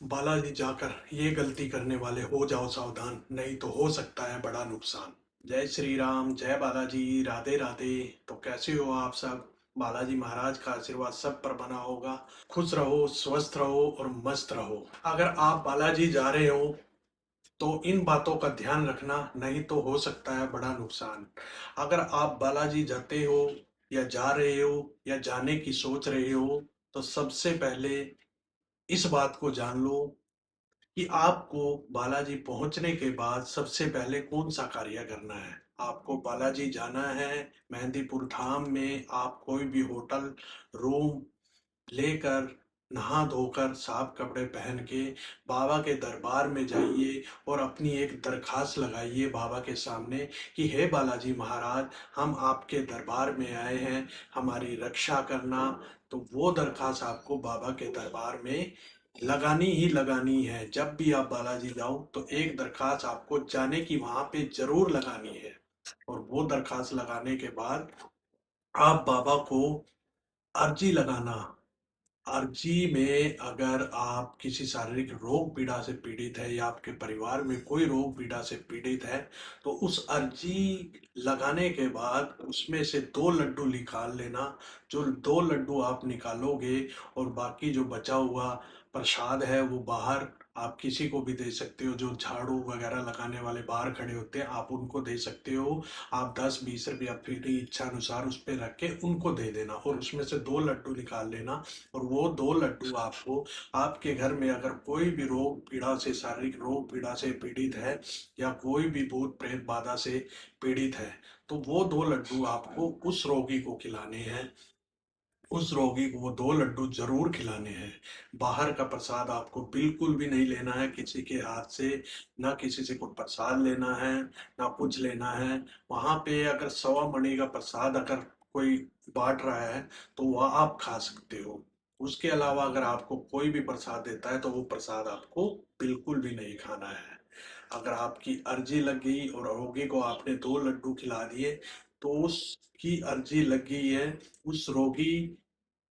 बालाजी जाकर ये गलती करने वाले हो जाओ सावधान, नहीं तो हो सकता है बड़ा नुकसान। जय श्री राम, जय बालाजी, राधे राधे। तो कैसे हो आप सब? बालाजी महाराज का आशीर्वाद सब पर बना होगा। खुश रहो, स्वस्थ रहो और मस्त रहो। अगर आप बालाजी जा रहे हो तो इन बातों का ध्यान रखना, नहीं तो हो सकता है बड़ा नुकसान। अगर आप बालाजी जाते हो या जा रहे हो या जाने की सोच रहे हो तो सबसे पहले इस बात को जान लो कि आपको बालाजी पहुंचने के बाद सबसे पहले कौन सा कार्य करना है। आपको बालाजी जाना है। मेहंदीपुर धाम में आप कोई भी होटल रूम लेकर नहा धोकर साफ कपड़े पहन के बाबा के दरबार में जाइए और अपनी एक दरखास्त लगाइए बाबा के सामने कि हे बालाजी महाराज, हम आपके दरबार में आए हैं हमारी रक्षा करना। तो वो दरखास्त आपको बाबा के दरबार में लगानी ही लगानी है। जब भी आप बालाजी जाओ तो एक दरखास्त आपको जाने की वहां पे जरूर लगानी है। और वो दरखास्त लगाने के बाद आप बाबा को अर्जी लगाना। अर्जी में अगर आप किसी शारीरिक रोग पीड़ा से पीड़ित है या आपके परिवार में कोई रोग पीड़ा से पीड़ित है तो उस अर्जी लगाने के बाद उसमें से 2 लड्डू निकाल लेना। जो 2 लड्डू आप निकालोगे और बाकी जो बचा हुआ प्रसाद है वो बाहर आप किसी को भी दे सकते हो। जो झाड़ू वगैरह लगाने वाले बाहर खड़े होते हैं आप उनको दे सकते हो। आप 10-20 रुपये अपनी इच्छा अनुसार उस पर रख के उनको दे देना और उसमें से 2 लड्डू निकाल लेना। और वो 2 लड्डू आपको आपके घर में अगर कोई भी रोग पीड़ा से शारीरिक रोग पीड़ा से पीड़ित है या कोई भी भूत प्रेत बाधा से पीड़ित है तो वो 2 लड्डू आपको उस रोगी को खिलाने हैं। उस रोगी को वो 2 लड्डू जरूर खिलाने हैं। बाहर का प्रसाद आपको बिल्कुल भी नहीं लेना है किसी के हाथ से। ना किसी से कोई प्रसाद लेना है ना कुछ लेना है। वहां पे अगर 1.25 मणि का प्रसाद अगर कोई बांट रहा है तो वह आप खा सकते हो। उसके अलावा अगर आपको कोई भी प्रसाद देता है तो वो प्रसाद आपको बिल्कुल भी नहीं खाना है। अगर आपकी अर्जी लग गई और रोगी को आपने 2 लड्डू खिला दिए तो उसकी अर्जी लग गई है। उस रोगी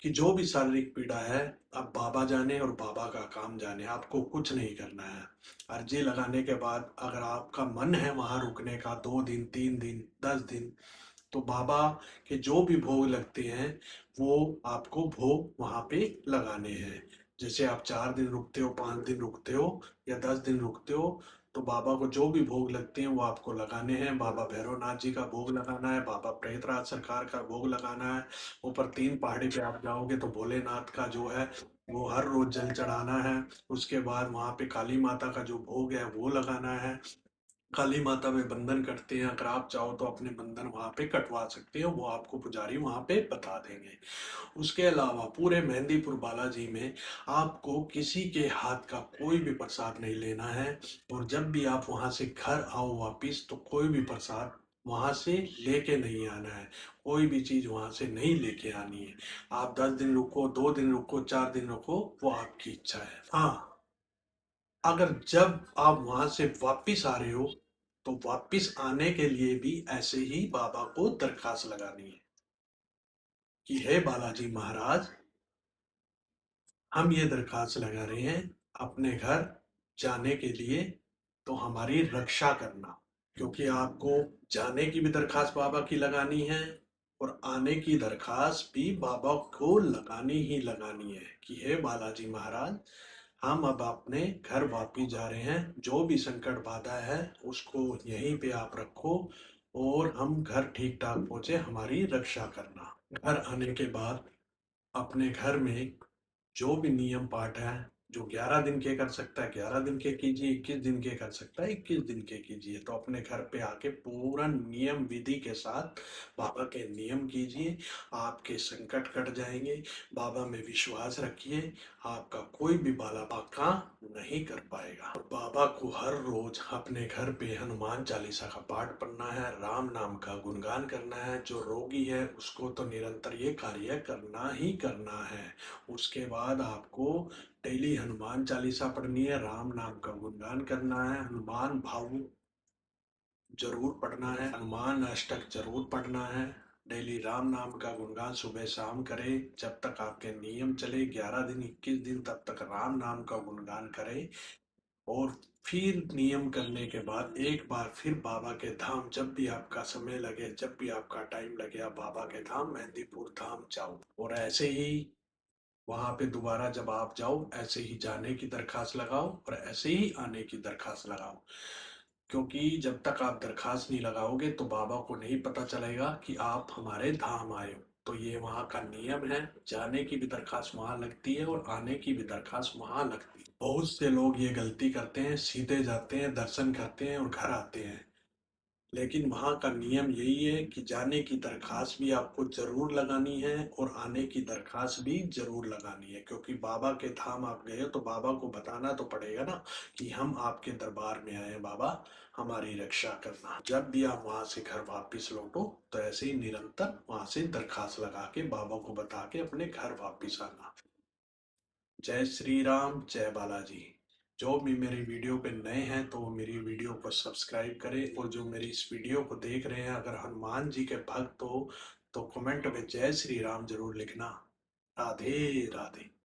कि जो भी शारीरिक पीड़ा है अब बाबा जाने और बाबा का काम जाने, आपको कुछ नहीं करना है। अर्जी लगाने के बाद अगर आपका मन है वहां रुकने का 2 दिन 3 दिन 10 दिन तो बाबा के जो भी भोग लगते हैं वो आपको भोग वहां पे लगाने हैं। जैसे आप 4 दिन रुकते हो 5 दिन रुकते हो या 10 दिन रुकते हो तो बाबा को जो भी भोग लगते हैं वो आपको लगाने हैं। बाबा भैरवनाथ जी का भोग लगाना है, बाबा प्रेतराज सरकार का भोग लगाना है। ऊपर 3 पहाड़ी पे आप जाओगे तो भोलेनाथ का जो है वो हर रोज जल चढ़ाना है। उसके बाद वहां पे काली माता का जो भोग है वो लगाना है। काली माता में बंधन कटते हैं, अगर आप चाहो तो अपने बंधन वहां पे कटवा सकते हो, वो आपको पुजारी वहां पे बता देंगे। उसके अलावा पूरे मेहंदीपुर बालाजी में आपको किसी के हाथ का कोई भी प्रसाद नहीं लेना है। और जब भी आप वहां से घर आओ वापिस तो कोई भी प्रसाद वहां से लेके नहीं आना है। कोई भी चीज वहां से नहीं लेके आनी है। आप 10 दिन रुको 2 दिन रुको 4 दिन रुको वो आपकी इच्छा है। हाँ, अगर जब आप वहां से वापिस आ रहे हो तो वापिस आने के लिए भी ऐसे ही बाबा को दरखास्त लगानी है कि हे बालाजी महाराज, हम ये दरखास्त लगा रहे हैं अपने घर जाने के लिए तो हमारी रक्षा करना। क्योंकि आपको जाने की भी दरखास्त बाबा की लगानी है और आने की दरखास्त भी बाबा को लगानी ही लगानी है कि हे बालाजी महाराज, हम अब अपने घर वापिस जा रहे हैं। जो भी संकट बाधा है उसको यहीं पे आप रखो और हम घर ठीक ठाक पहुंचे, हमारी रक्षा करना। घर आने के बाद अपने घर में जो भी नियम पाठ है, जो 11 दिन के कर सकता है 11 दिन के कीजिए, 21 दिन के कर सकता है 21 दिन के कीजिए। तो अपने घर पे आके पूरा नियम विधि के साथ बाबा के नियम कीजिए, आपके संकट कट जाएंगे। बाबा में विश्वास रखिए, आपका कोई भी बाला बाका नहीं कर पाएगा। और बाबा को हर रोज अपने घर पे हनुमान चालीसा का पाठ पढ़ना है, राम नाम का गुणगान करना है। जो रोगी है उसको तो निरंतर ये कार्य करना ही करना है। उसके बाद आपको डेली हनुमान चालीसा पढ़नी है, राम नाम का गुणगान करना है, हनुमान भाव जरूर पढ़ना है, हनुमान अष्टक जरूर पढ़ना है। डेली राम नाम का गुणगान सुबह शाम करें। जब तक आपके नियम चले 11 दिन 21 दिन तब तक राम नाम का गुणगान करें। और फिर नियम करने के बाद एक बार फिर बाबा के धाम, जब भी आपका समय लगे, जब भी आपका टाइम लगे, आप बाबा के धाम मेहंदीपुर धाम जाओ। और ऐसे ही वहां पे दोबारा जब आप जाओ ऐसे ही जाने की दरखास्त लगाओ और ऐसे ही आने की दरखास्त लगाओ। क्योंकि जब तक आप दरखास्त नहीं लगाओगे तो बाबा को नहीं पता चलेगा कि आप हमारे धाम आए हो। तो ये वहाँ का नियम है। जाने की भी दरखास्त वहाँ लगती है और आने की भी दरखास्त वहाँ लगती है। बहुत से लोग ये गलती करते हैं, सीधे जाते हैं, दर्शन करते हैं और घर आते हैं। लेकिन वहाँ का नियम यही है कि जाने की दरखास्त भी आपको जरूर लगानी है और आने की दरखास्त भी जरूर लगानी है। क्योंकि बाबा के धाम आप गए हो तो बाबा को बताना तो पड़ेगा ना कि हम आपके दरबार में आए हैं, बाबा हमारी रक्षा करना। जब भी आप वहां से घर वापस लौटो तो ऐसे ही निरंतर वहां से दरखास्त लगा के बाबा को बता के अपने घर वापस आना। जय श्री राम, जय बालाजी। जो भी मेरी वीडियो पे नए हैं तो वो मेरी वीडियो को सब्सक्राइब करें। और जो मेरी इस वीडियो को देख रहे हैं अगर हनुमान जी के भक्त हो तो कमेंट में जय श्री राम जरूर लिखना। राधे राधे।